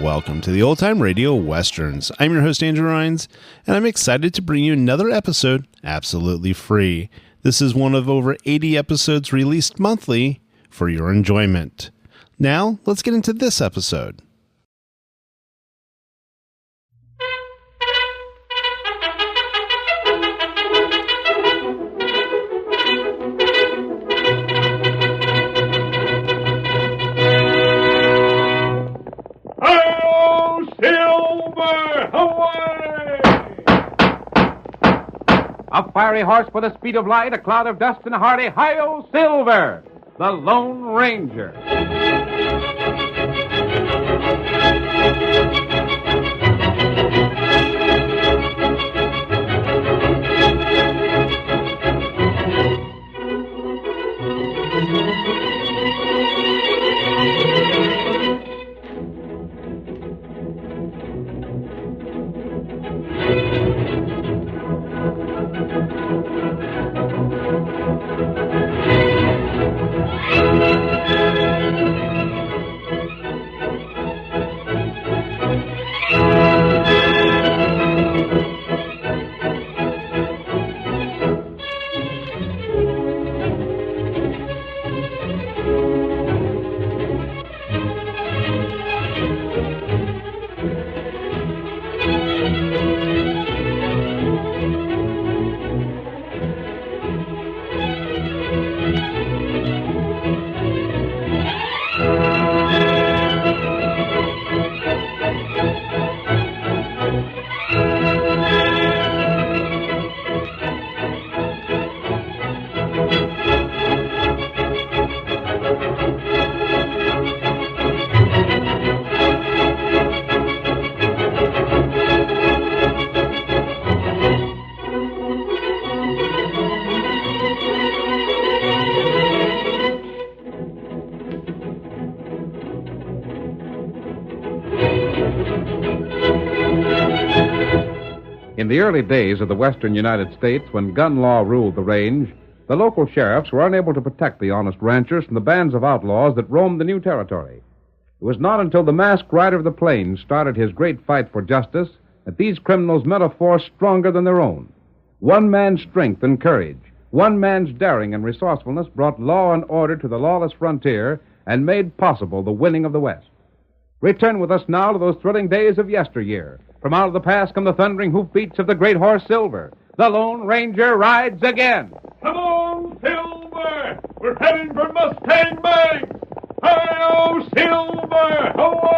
Welcome to the Old Time Radio Westerns. I'm your host, Andrew Rhynes, and I'm excited to bring you another episode absolutely free. This is one of over 80 episodes released monthly for your enjoyment. Now, let's get into this episode. A fiery horse with the speed of light, a cloud of dust, and a hearty Hi-Yo Silver, the Lone Ranger. In the early days of the western United States, when gun law ruled the range, the local sheriffs were unable to protect the honest ranchers from the bands of outlaws that roamed the new territory. It was not until the masked rider of the plains started his great fight for justice that these criminals met a force stronger than their own. One man's strength and courage, one man's daring and resourcefulness brought law and order to the lawless frontier and made possible the winning of the West. Return with us now to those thrilling days of yesteryear. From out of the past come the thundering hoofbeats of the great horse Silver. The Lone Ranger rides again. Come on, Silver! We're heading for Mustang Mag! Hi-yo, Silver! Away!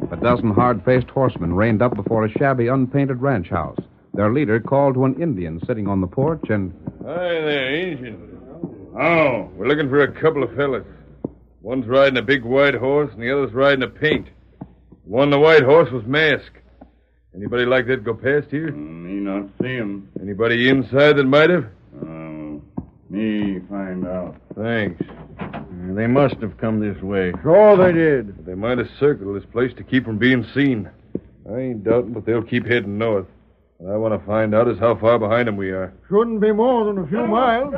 A dozen hard-faced horsemen reined up before a shabby, unpainted ranch house. Their leader called to an Indian sitting on the porch and... Hi there, Indian. Oh, we're looking for a couple of fellas. One's riding a big white horse and the other's riding a paint. The one on the white horse was masked. Anybody like that go past here? Me not see him. Anybody inside that might have? Me find out. Thanks. They must have come this way. Sure they did. They might have circled this place to keep from being seen. I ain't doubting, but they'll keep heading north. What I want to find out is how far behind them we are. Shouldn't be more than a few miles.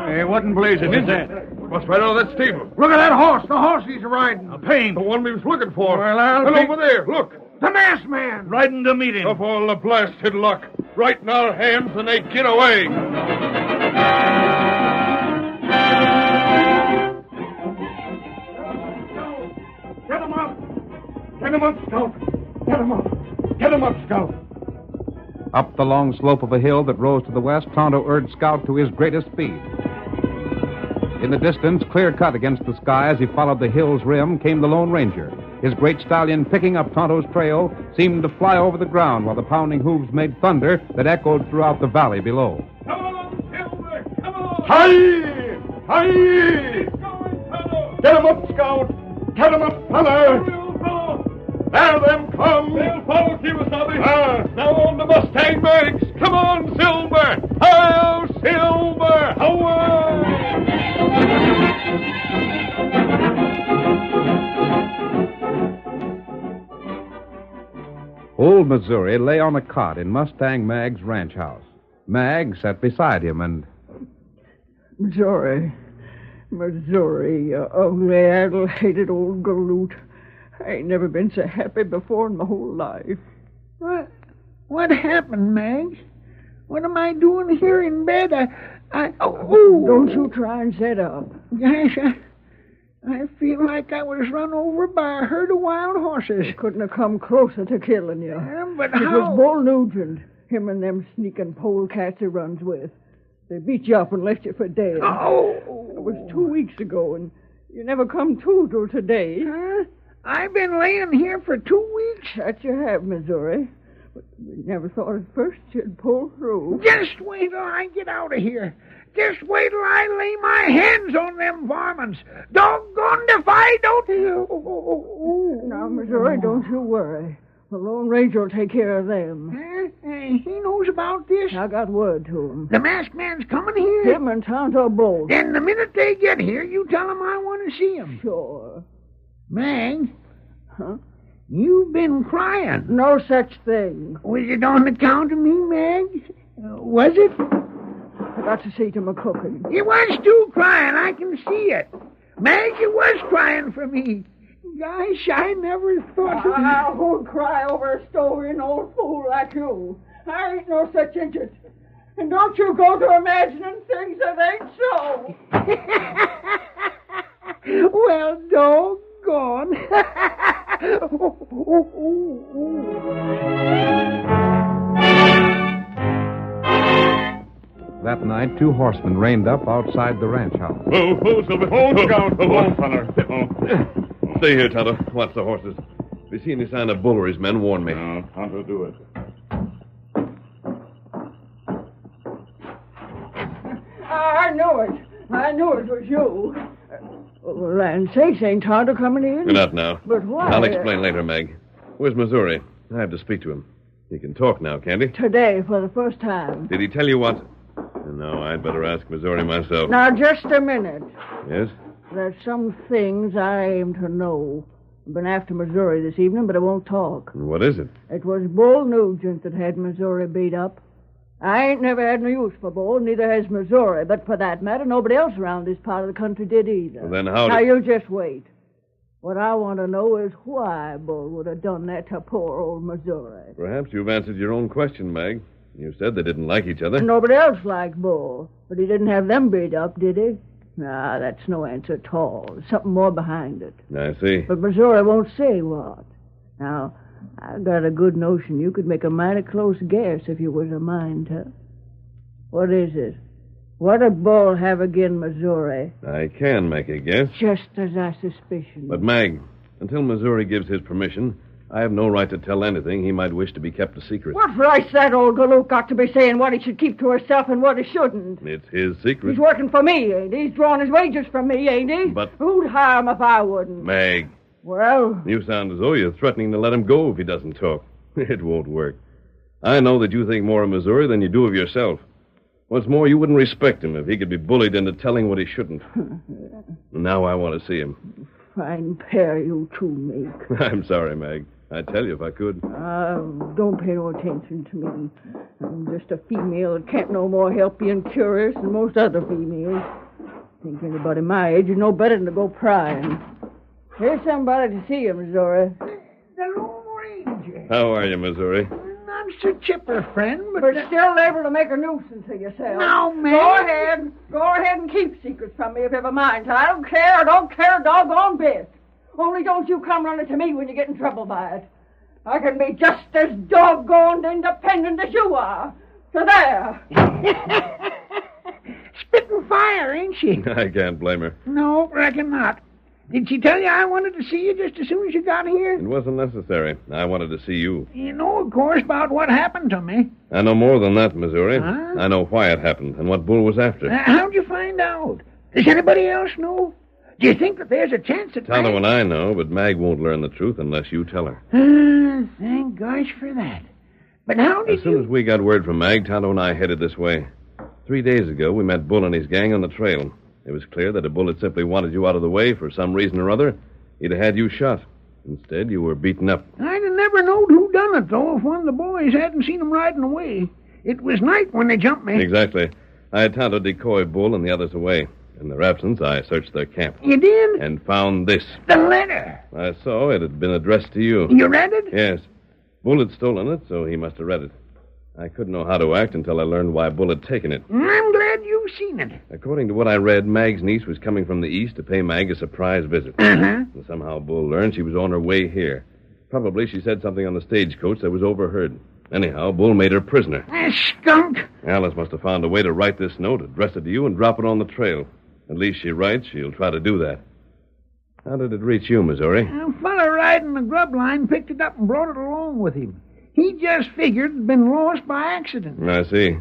Hey, what in blazing is that? What's right out of that stable? Look at that horse. The horse he's riding. A paint. The one we was looking for. Well, I'll and be... over there, look. The masked man. Riding to meet him. Of all the blasted luck. Right in our hands, and they get away. Get him up. Get him up, Scout. Get him up. Get him up, Scout. Up the long slope of a hill that rose to the west, Tonto urged Scout to his greatest speed. In the distance, clear-cut against the sky as he followed the hill's rim, came the Lone Ranger. His great stallion, picking up Tonto's trail, seemed to fly over the ground while the pounding hooves made thunder that echoed throughout the valley below. Come on, Silver! Come on! Hi! Hi! Keep going, Tonto! Get him up, Scout. Get 'em up, fella! There them come! They'll follow Kimasabi. Now on the Mustang Mags. Come on, Silver! Hi-yo, Silver! Away! Old Missouri lay on a cot in Mustang Mag's ranch house. Mag sat beside him and... Missouri, you ugly, addle-hated old galoot. I ain't never been so happy before in my whole life. What happened, Mag? What am I doing here in bed? Don't you try and sit up. Gosh, I feel like I was run over by a herd of wild horses. They couldn't have come closer to killing you. But It how? was Bull Nugent, him and them sneaking polecats he runs with. They beat you up and left you for dead. Oh! It was 2 weeks ago, and you never come to till today. Huh? I've been laying here for 2 weeks. That you have, Missouri. But we never thought at first you'd pull through. Just wait till I get out of here. Just wait till I lay my hands on them varmints. Doggone if I don't. Now, Missouri, don't you worry. The Lone Ranger will take care of them. Huh? He knows about this. I got word to him. The masked man's coming here. Him and Tonto both. Then the minute they get here, you tell them I want to see them. Sure. Mag, Huh? you've been crying. No such thing. Was it on account of me, Mag? Was it? I got to see to my cooking. You was too crying. I can see it. Mag, you was crying for me. Gosh, I never thought of I won't cry over a stolen old fool like you. I ain't no such idiot. And don't you go to imagining things that ain't so. Well, doggone. That night, 2 horsemen reined up outside the ranch house. Whoa, Silver. Hold down, fella. Stay here, Tonto. Watch the horses. If you see any sign of Bull or his men, warn me. Tonto, do it. I knew it. I knew it was you. Well, land sakes, ain't Tonto coming in? Not now. But why? I'll explain later, Meg. Where's Missouri? I have to speak to him. He can talk now, can't he? Today, for the first time. Did he tell you what? No, I'd better ask Missouri myself. Now, just a minute. Yes? There's some things I aim to know. I've been after Missouri this evening, but I won't talk. What is it? It was Bull Nugent that had Missouri beat up. I ain't never had no use for Bull, neither has Missouri. But for that matter, nobody else around this part of the country did either. Well, then how Now, did... you just wait. What I want to know is why Bull would have done that to poor old Missouri. Perhaps you've answered your own question, Meg. You said they didn't like each other. Nobody else liked Bull, but he didn't have them beat up, did he? Nah, that's no answer at all. There's something more behind it. I see. But Missouri won't say what. Now, I've got a good notion you could make a mighty close guess if you was a mind to. What is it? What did Bull have again Missouri? I can make a guess. Just as I suspicion. But, Mag, until Missouri gives his permission, I have no right to tell anything he might wish to be kept a secret. What right's that old galoot got to be saying what he should keep to himself and what he shouldn't? It's his secret. He's working for me, ain't he? He's drawing his wages from me, ain't he? But- Who'd hire him if I wouldn't? Mag, Well, you sound as though you're threatening to let him go if he doesn't talk. It won't work. I know that you think more of Missouri than you do of yourself. What's more, you wouldn't respect him if he could be bullied into telling what he shouldn't. Now I want to see him. fine pair you two make. I'm sorry, Mag. I'd tell you if I could. Don't pay no attention to me. I'm just a female that can't no more help being curious than most other females. Think anybody my age would know better than to go prying. Here's somebody to see you, Missouri. The Lone Ranger. How are you, Missouri? Not so chipper, friend, but... But still able to make a nuisance of yourself. Now, man. Go ahead and keep secrets from me if you ever mind. I don't care a doggone bit. Only don't you come running to me when you get in trouble by it. I can be just as doggone independent as you are. So there. Spitting fire, ain't she? I can't blame her. No, reckon not. Did she tell you I wanted to see you just as soon as you got here? It wasn't necessary. I wanted to see you. You know, of course, about what happened to me. I know more than that, Missouri. Huh? I know why it happened and what Bull was after. How'd you find out? Does anybody else know? Do you think that there's a chance that Tonto Mag... and I know, but Mag won't learn the truth unless you tell her. Thank gosh for that. But how did As soon as we got word from Mag, Tonto and I headed this way. 3 days ago, we met Bull and his gang on the trail. It was clear that if Bull had simply wanted you out of the way for some reason or other, he'd have had you shot. Instead, you were beaten up. I'd have never knowed who done it, though, if one of the boys hadn't seen him riding away. It was night when they jumped me. Exactly. I had Tonto decoy Bull and the others away. In their absence, I searched their camp. You did? And found this. The letter. I saw it had been addressed to you. You read it? Yes. Bull had stolen it, so he must have read it. I couldn't know how to act until I learned why Bull had taken it. I'm glad you've seen it. According to what I read, Mag's niece was coming from the east to pay Mag a surprise visit. Uh-huh. And somehow Bull learned she was on her way here. Probably she said something on the stagecoach that was overheard. Anyhow, Bull made her prisoner. Skunk. Alice must have found a way to write this note, address it to you, and drop it on the trail. At least she writes she'll try to do that. How did it reach you, Missouri? A fella riding the grub line picked it up and brought it along with him. He just figured it had been lost by accident. I see.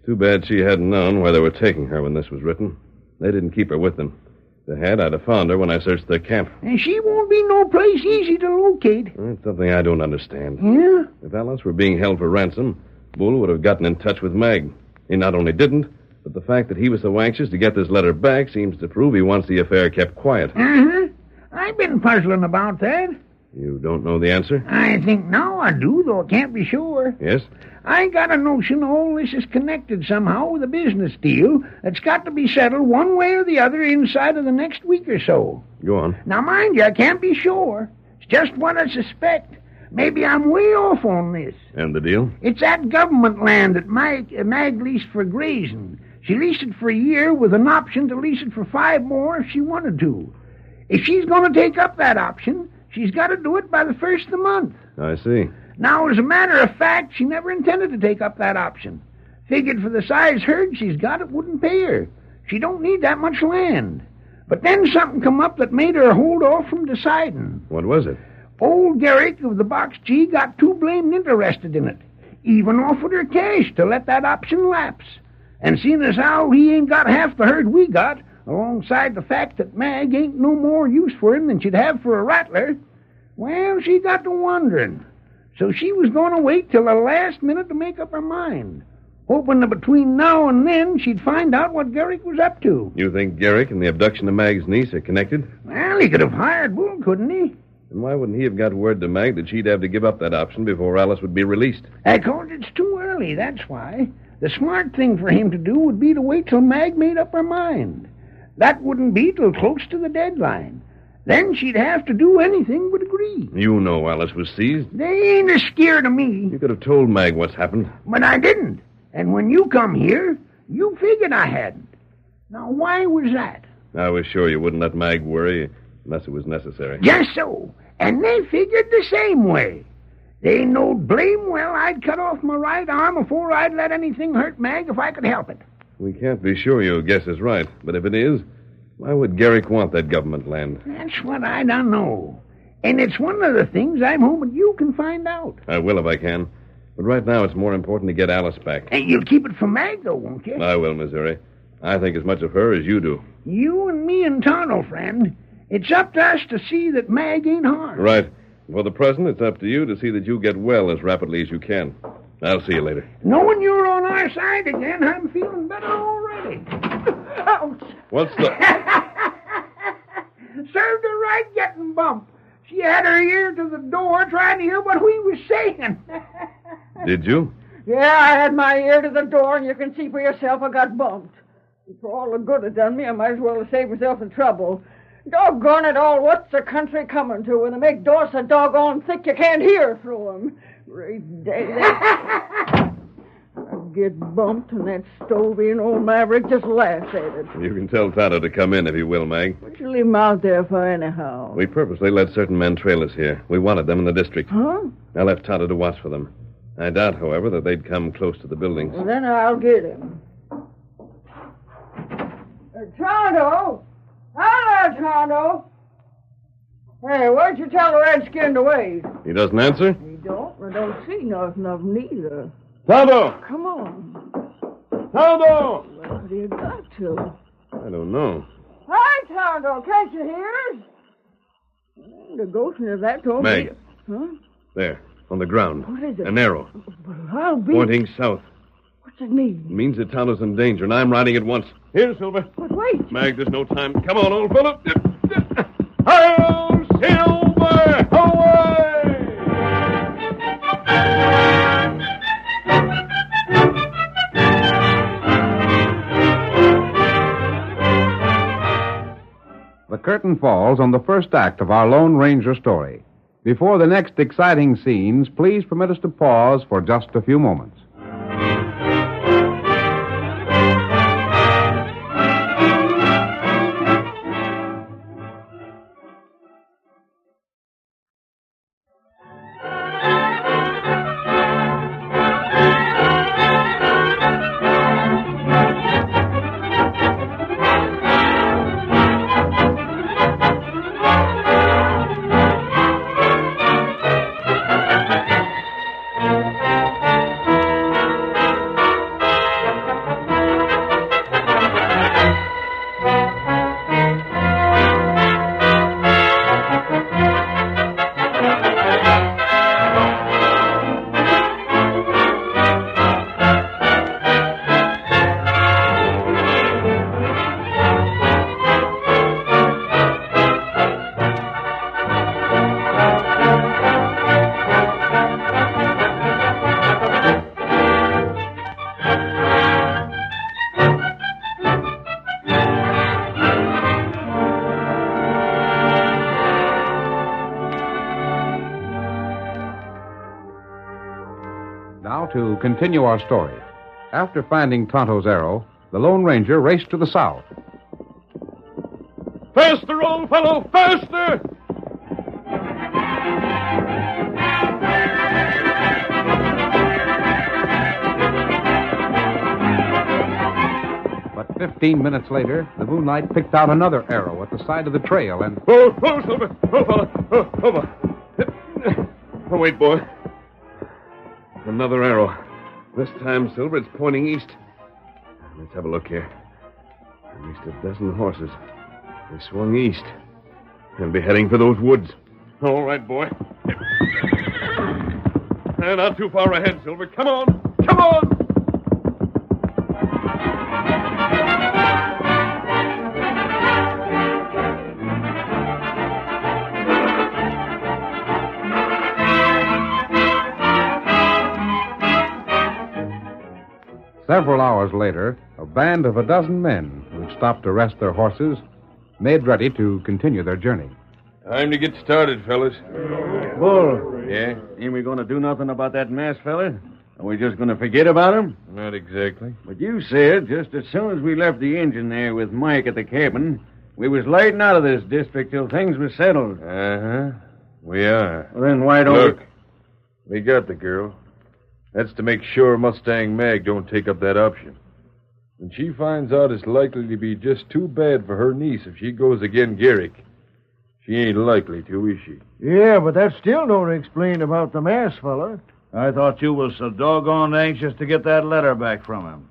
Too bad she hadn't known where they were taking her when this was written. They didn't keep her with them. If they had, I'd have found her when I searched their camp. And she won't be no place easy to locate. That's something I don't understand. Yeah? If Alice were being held for ransom, Bull would have gotten in touch with Mag. He not only didn't, but the fact that he was so anxious to get this letter back seems to prove he wants the affair kept quiet. Uh-huh. I've been puzzling about that. You don't know the answer? I think now I do, though I can't be sure. Yes? I got a notion all this is connected somehow with a business deal that's got to be settled one way or the other inside of the next week or so. Go on. Now, mind you, I can't be sure. It's just what I suspect. Maybe I'm way off on this. And the deal? It's that government land that Mag leased for grazing. She leased it for a year with an option to lease it for 5 more if she wanted to. If she's going to take up that option, she's got to do it by the 1st of the month. I see. Now, as a matter of fact, she never intended to take up that option. Figured for the size herd she's got, it wouldn't pay her. She don't need that much land. But then something come up that made her hold off from deciding. What was it? Old Garrick of the Box G got too blamed interested in it. Even offered her cash to let that option lapse. And seeing as how he ain't got half the herd we got, alongside the fact that Mag ain't no more use for him than she'd have for a rattler, well, she got to wondering. So she was going to wait till the last minute to make up her mind, hoping that between now and then she'd find out what Garrick was up to. You think Garrick and the abduction of Mag's niece are connected? Well, he could have hired Bull, couldn't he? Then why wouldn't he have got word to Mag that she'd have to give up that option before Alice would be released? Because it's too early, that's why. The smart thing for him to do would be to wait till Mag made up her mind. That wouldn't be till close to the deadline. Then she'd have to do anything but agree. You know Alice was seized. They ain't as scared of me. You could have told Mag what's happened. But I didn't. And when you come here, you figured I hadn't. Now, why was that? I was sure you wouldn't let Mag worry unless it was necessary. Just so. And they figured the same way. They knowed blame well I'd cut off my right arm before I'd let anything hurt Mag if I could help it. We can't be sure your guess is right, but if it is, why would Garrick want that government land? That's what I don't know. And it's one of the things I'm hoping you can find out. I will if I can. But right now it's more important to get Alice back. And you'll keep it from Mag, though, won't you? I will, Missouri. I think as much of her as you do. You and me and Tonto, friend. It's up to us to see that Mag ain't harmed. Right. For the present, it's up to you to see that you get well as rapidly as you can. I'll see you later. Knowing you're on our side again, I'm feeling better already. Ouch. What's the... Served her right getting bumped. She had her ear to the door trying to hear what we was saying. Did you? Yeah, I had my ear to the door, and you can see for yourself I got bumped. For all the good it done me, I might as well have saved myself the trouble. Doggone it all, what's the country coming to when they make doors so doggone thick you can't hear through them? Great day, I get bumped, and that stovey old maverick just laughs at it. You can tell Tonto to come in if he will, Mag. What'd you leave him out there for anyhow? We purposely let certain men trail us here. We wanted them in the district. Huh? I left Tonto to watch for them. I doubt, however, that they'd come close to the buildings. Well, then I'll get him. Tonto! Hello, Tonto! Hey, where'd you tell the redskin to wait? He doesn't answer? He don't. I don't see nothing of him neither. Tonto! Come on. Tonto! Where do you got to? I don't know. Hi, Tonto, can't you hear us? The ghostness of that told Mag. me... Huh? There, on the ground. What is it? An arrow, Well, I'll be... pointing south. What's it mean? It means that Tonto's in danger, and I'm riding at once. Here, Silver. But wait. Mag, there's no time. Come on, old fellow. Hail, Silver! Away! The curtain falls on the first act of our Lone Ranger story. Before the next exciting scenes, please permit us to pause for just a few moments. Now to continue our story. After finding Tonto's arrow, the Lone Ranger raced to the south. Faster, old fellow, faster! But 15 minutes later, the moonlight picked out another arrow at the side of the trail and... Oh, Silver! Oh, fella! Oh. Oh, wait, boy. Another arrow. This time, Silver, it's pointing east. Let's have a look here. At least a dozen horses. They swung east. They'll be heading for those woods. All right, boy. Not too far ahead, Silver. Come on! Come on! Several hours later, a band of a dozen men who had stopped to rest their horses made ready to continue their journey. Time to get started, fellas. Bull, Yeah? ain't we going to do nothing about that masked fella? Are we just going to forget about him? Not exactly. But you said just as soon as we left the engine there with Mike at the cabin, we was lighting out of this district till things was settled. Uh-huh. We are. Well, then why don't Look, we got the girl. That's to make sure Mustang Mag don't take up that option. When she finds out it's likely to be just too bad for her niece if she goes again Garrick, she ain't likely to, is she? Yeah, but that still don't explain about the masked fella. I thought you was so doggone anxious to get that letter back from him.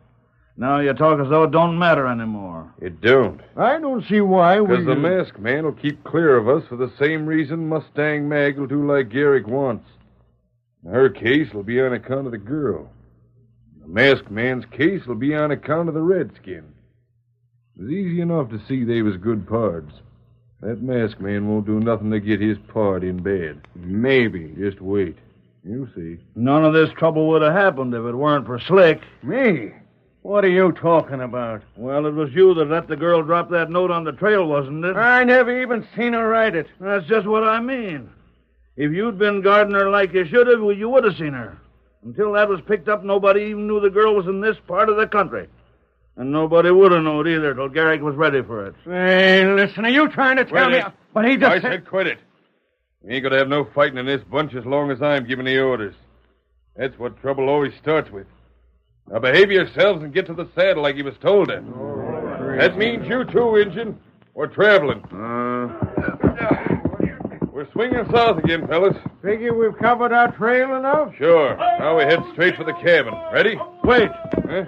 Now you talk as though it don't matter anymore. It don't. I don't see why we... Because the masked man will keep clear of us for the same reason Mustang Mag will do like Garrick wants. Her case will be on account of the girl. The masked man's case will be on account of the redskin. It was easy enough to see they was good pards. That masked man won't do nothing to get his pard in bed. Maybe. Just wait. You'll see. None of this trouble would have happened if it weren't for Slick. Me? What are you talking about? Well, it was you that let the girl drop that note on the trail, wasn't it? I never even seen her write it. That's just what I mean. If you'd been guarding her like you should have, well, you would have seen her. Until that was picked up, nobody even knew the girl was in this part of the country. And nobody would have known either till Garrick was ready for it. Hey, listen, are you trying to tell Quit me... it. But he just I said quit it. We ain't going to have no fighting in this bunch as long as I'm giving the orders. That's what trouble always starts with. Now behave yourselves and get to the saddle like you was told to. That means you too, Injun. We're traveling. We're swinging south again, fellas. Figure we've covered our trail enough? Sure. Now we head straight for the cabin. Ready? Wait. Huh?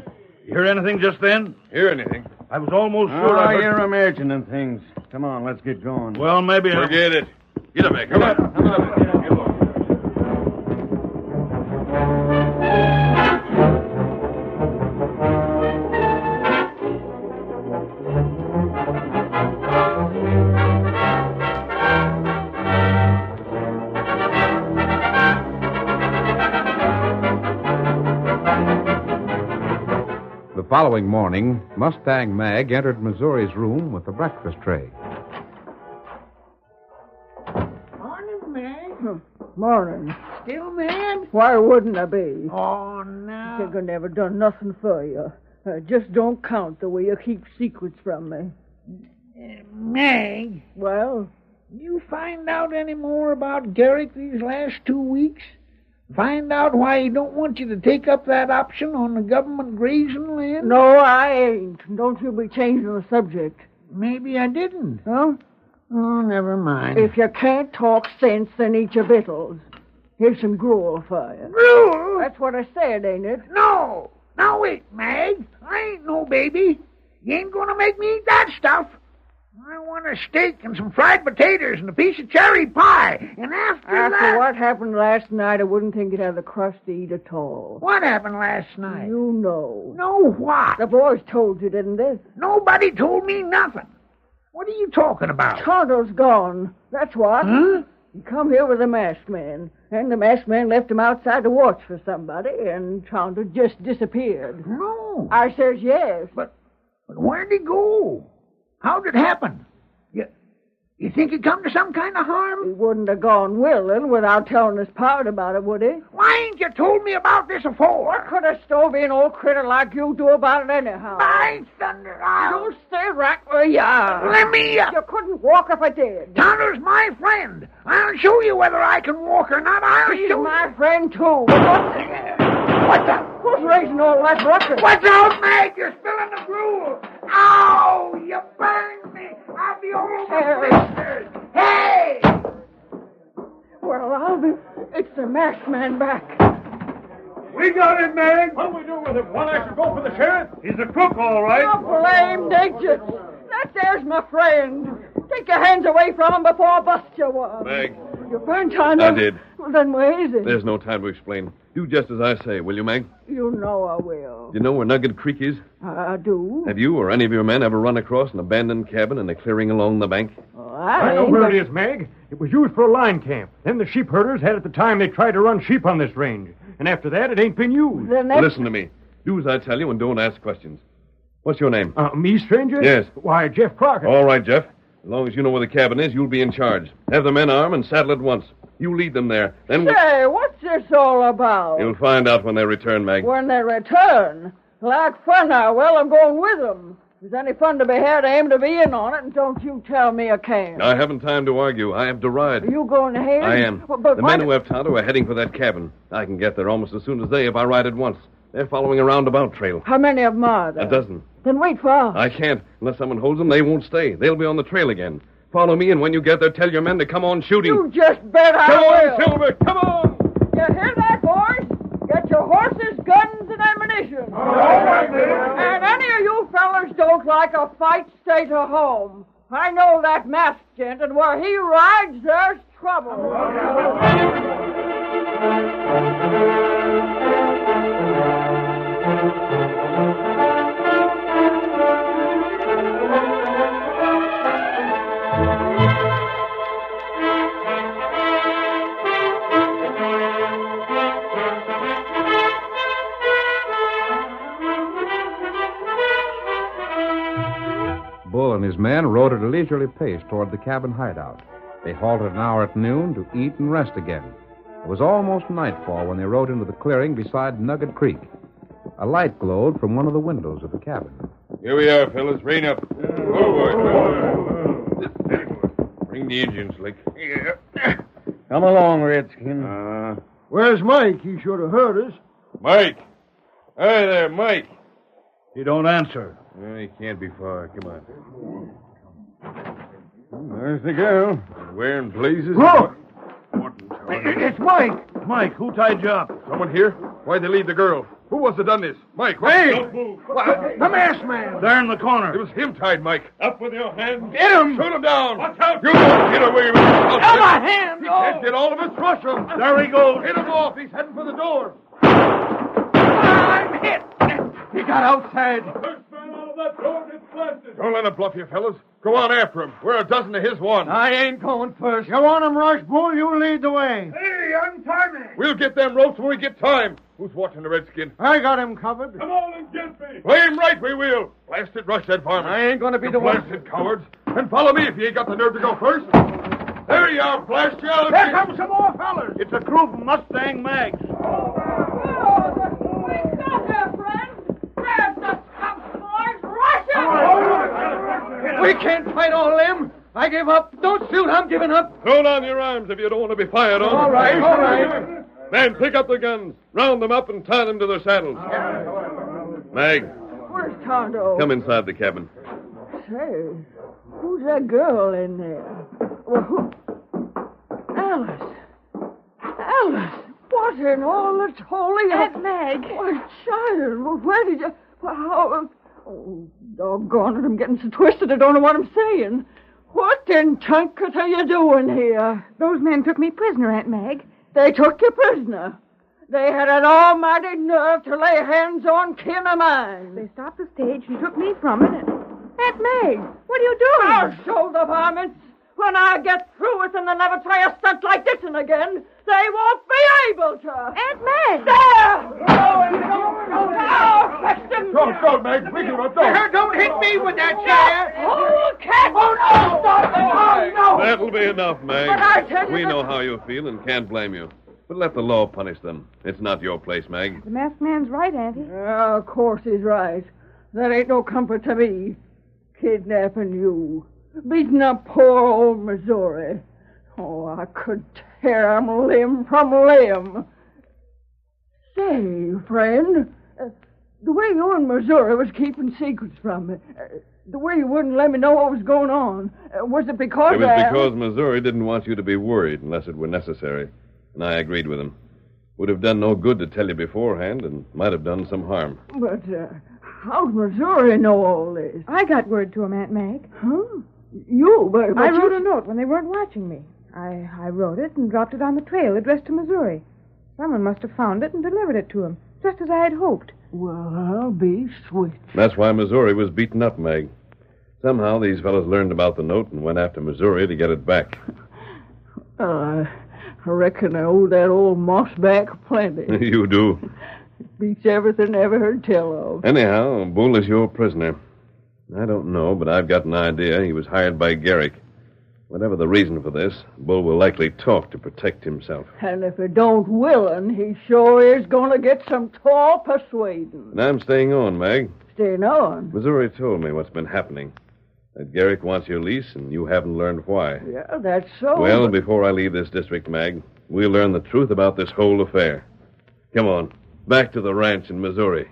You hear anything just then? Hear anything? I was almost sure I heard... you're imagining things. Come on, let's get going. Well, maybe Forget it. Get up, Mac. Come on. Get up. Get along. The following morning, Mustang Mag entered Missouri's room with a breakfast tray. Morning, Mag. Morning. Still mad? Why wouldn't I be? Oh, no. Think I never done nothing for you. Just don't count the way you keep secrets from me. Mag, Well, you find out any more about Garrick these last 2 weeks? Find out why he don't want you to take up that option on the government grazing land? no, I ain't. Don't you be changing the subject. Maybe I didn't. Huh? Oh, never mind. If you can't talk sense, then eat your victuals. Here's some gruel for you. Rule? That's what I said, ain't it? No. Now, wait, Mag. I ain't no baby. You ain't going to make me eat that stuff. I want a steak and some fried potatoes and a piece of cherry pie. And after that... what happened last night, I wouldn't think you'd have the crust to eat at all. What happened last night? You know. Know what? The boys told you, didn't they? Nobody told me nothing. What are you talking about? Tonto's gone. That's what. Huh? He come here with a masked man, and the masked man left him outside to watch for somebody, and Tonto just disappeared. No. I says yes. But where'd he go? How'd it happen? You think he'd come to some kind of harm? He wouldn't have gone willing without telling us part about it, would he? Why ain't you told me about this afore? What could a stove-in old critter like you do about it anyhow? By thunder, You stay right where you are. Let me... You couldn't walk if I did. Tonto's my friend. I'll show you whether I can walk or not. I'll He's show my you. friend, too. What the... Who's raising all that ruckus? Watch out, Mag! You're spilling the gruel! Ow! You burned me! I'll be all over blisters! Hey! Well, I'll be... It's the masked man back. We got him, Mag. What do we do with him? Want I should go for the sheriff? He's a crook, all right. You blamed idiots. That there's my friend. Take your hands away from him before I bust you one. Mag. You burned Tonto. I did. Well, then where is he? There's no time to explain. Do just as I say, will you, Mag? You know I will. You know where Nugget Creek is? I do. Have you or any of your men ever run across an abandoned cabin in a clearing along the bank? Oh, I know ain't, where but- it is, Mag. It was used for a line camp. Then the sheep herders had at the time they tried to run sheep on this range. And after that, it ain't been used. Then that's... Listen to me. Do as I tell you and don't ask questions. What's your name? Me, stranger? Yes. Why, Jeff Crockett. All right, Jeff. As long as you know where the cabin is, you'll be in charge. Have the men arm and saddle at once. You lead them there. Then Say, what's this all about? you'll find out when they return, Mag. When they return. Like fun now. Well, I'm going with them. If there's any fun to be had, I aim to be in on it, and don't you tell me I can't. I haven't time to argue. I have to ride. Are you going ahead? I am. But The why men who have Tonto are heading for that cabin. I can get there almost as soon as they if I ride at once. They're following a roundabout trail. How many of them are there? A dozen. Then wait for us. I can't. Unless someone holds them, they won't stay. They'll be on the trail again. Follow me, and when you get there, tell your men to come on shooting. You just bet I Come will. on, Silver! Come on! You hear that, boys? Get your horses, guns, and ammunition. All right, man. And any of you fellas don't like a fight, stay to home. I know that masked gent, and where he rides, there's trouble. Bull and his men rode at a leisurely pace toward the cabin hideout. They halted an hour at noon to eat and rest again. It was almost nightfall when they rode into the clearing beside Nugget Creek. A light glowed from one of the windows of the cabin. Here we are, fellas. Rein up. Bring the engine, Slick. Come along, Redskin. Where's Mike? He should have heard us. Mike! Hi there, Mike. You don't answer. He can't be far. Come on. There's the girl. Where in blazes? Look! What in tarnation? It's Mike. Mike, who tied you up? Someone here? Why'd they leave the girl? Who was it done this? Mike, Hey! Don't move. The masked man. There in the corner. It was him tied, Mike. Up with your hands. Get him! Shoot him down. Watch out. You won't get away with it. Out my hand! He can't get all of us. Rush him. There he goes. Hit him off. He's heading for the door. I'm hit! He got outside. First man out of that door gets blasted. Don't let him bluff you, fellas. Go on after him. We're a dozen to his one. I ain't going first. You want him, Rush Bull? You lead the way. Hey, untie me. We'll get them ropes when we get time. Who's watching the redskin? I got him covered. Come on and get me. Play him right, we will. Blast it, rush that varmint. I ain't going to be You the one. blasted cowards. And follow me if you ain't got the nerve to go first. There you are, blast you out. Here come some more fellas. It's a crew from Mustang Mag. Stop there, friend. Grab the stumps, boys. Rush him. We can't fight all them. I give up. Don't shoot. I'm giving up. Throw down your arms if you don't want to be fired on. All right, all right. Men, pick up the guns. Round them up and tie them to their saddles. Mag, Where's Tonto? Come inside the cabin. Say, who's that girl in there? Well, Alice. Alice, what in all that's holy? Aunt Mag. Why, child, where did you... How... Oh, doggone it, I'm getting so twisted I don't know what I'm saying. What in Tunket are you doing here? Those men took me prisoner, Aunt Mag. They took you prisoner. They had an almighty nerve to lay hands on kin of mine. They stopped the stage and took me from it. Aunt Mag, what are you doing? I'll show the varmints. When I get through with them, they'll never try a stunt like this one again. They won't be able to. Aunt Mag! There! Oh, fetch them! Go, Mag. We give up. Don't hit me with that chair. Oh, cat! Oh, no! Stop it! Oh, no! That'll be enough, Mag. But I tell you We that- know how you feel and can't blame you. But let the law punish them. It's not your place, Mag. The masked man's right, Auntie. Of course he's right. That ain't no comfort to me. Kidnapping you. Beating up poor old Missouri. Oh, I could tear him limb from limb. Say, friend, the way you in Missouri was keeping secrets from me, the way you wouldn't let me know what was going on, was it because It was because Missouri didn't want you to be worried unless it were necessary. And I agreed with him. Would have done no good to tell you beforehand and might have done some harm. But how'd Missouri know all this? I got word to him, Aunt Mag. Huh? You? But I you- wrote a note when they weren't watching me. I wrote it and dropped it on the trail addressed to Missouri. Someone must have found it and delivered it to him, just as I had hoped. Well, I'll be switched. That's why Missouri was beaten up, Mag. Somehow these fellows learned about the note and went after Missouri to get it back. I reckon I owe that old mossback plenty. You do. Beats everything I ever heard tell of. Anyhow, Bull is your prisoner. I don't know, but I've got an idea he was hired by Garrick. Whatever the reason for this, Bull will likely talk to protect himself. And if he don't willin', he sure is going to get some tall persuading. And I'm staying on, Mag. Staying on. Missouri told me what's been happening. That Garrick wants your lease, and you haven't learned why. Yeah, that's so. Well, but- before I leave this district, Mag, we'll learn the truth about this whole affair. Come on, back to the ranch in Missouri.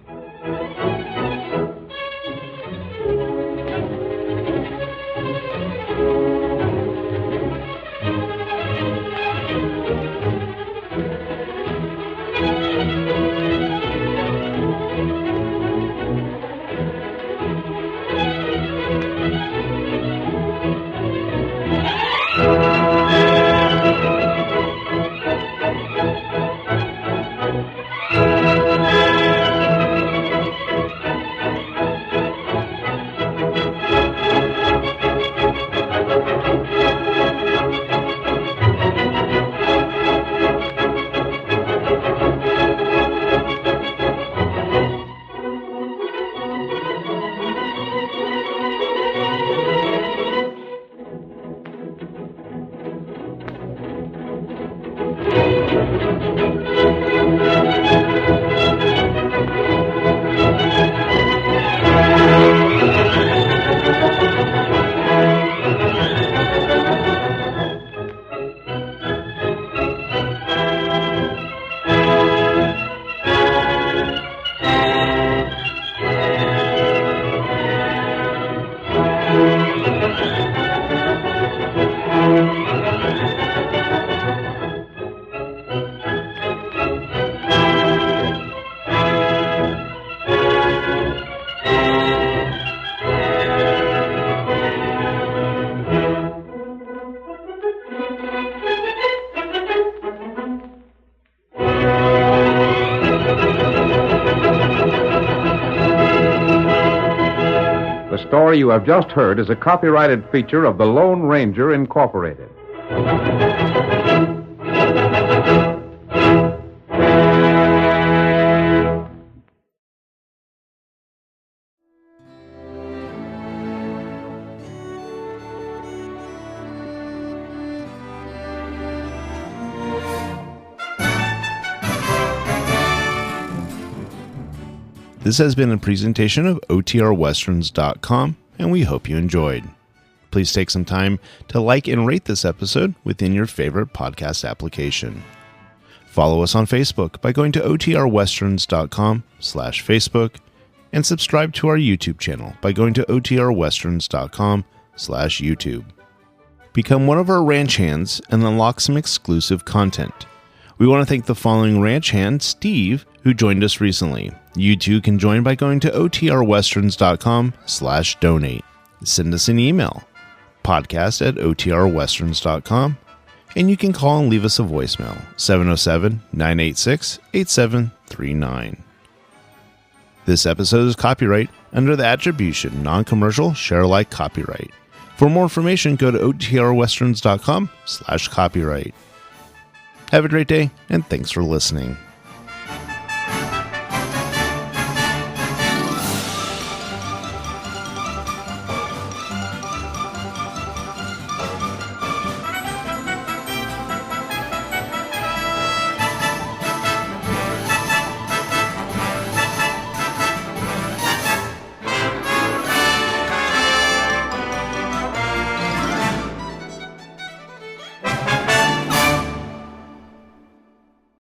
story you have just heard is a copyrighted feature of the Lone Ranger Incorporated. This has been a presentation of OTRWesterns.com, and we hope you enjoyed. Please take some time to like and rate this episode within your favorite podcast application. Follow us on Facebook by going to OTRWesterns.com/Facebook, and subscribe to our YouTube channel by going to OTRWesterns.com/YouTube. Become one of our ranch hands and unlock some exclusive content. We want to thank the following ranch hand, Steve, who joined us recently. You too can join by going to OTRWesterns.com/donate. Send us an email, podcast@OTRWesterns.com, and you can call and leave us a voicemail, 707-986-8739. This episode is copyright under the attribution, non-commercial, share-alike copyright. For more information, go to OTRWesterns.com/copyright. Have a great day, and thanks for listening.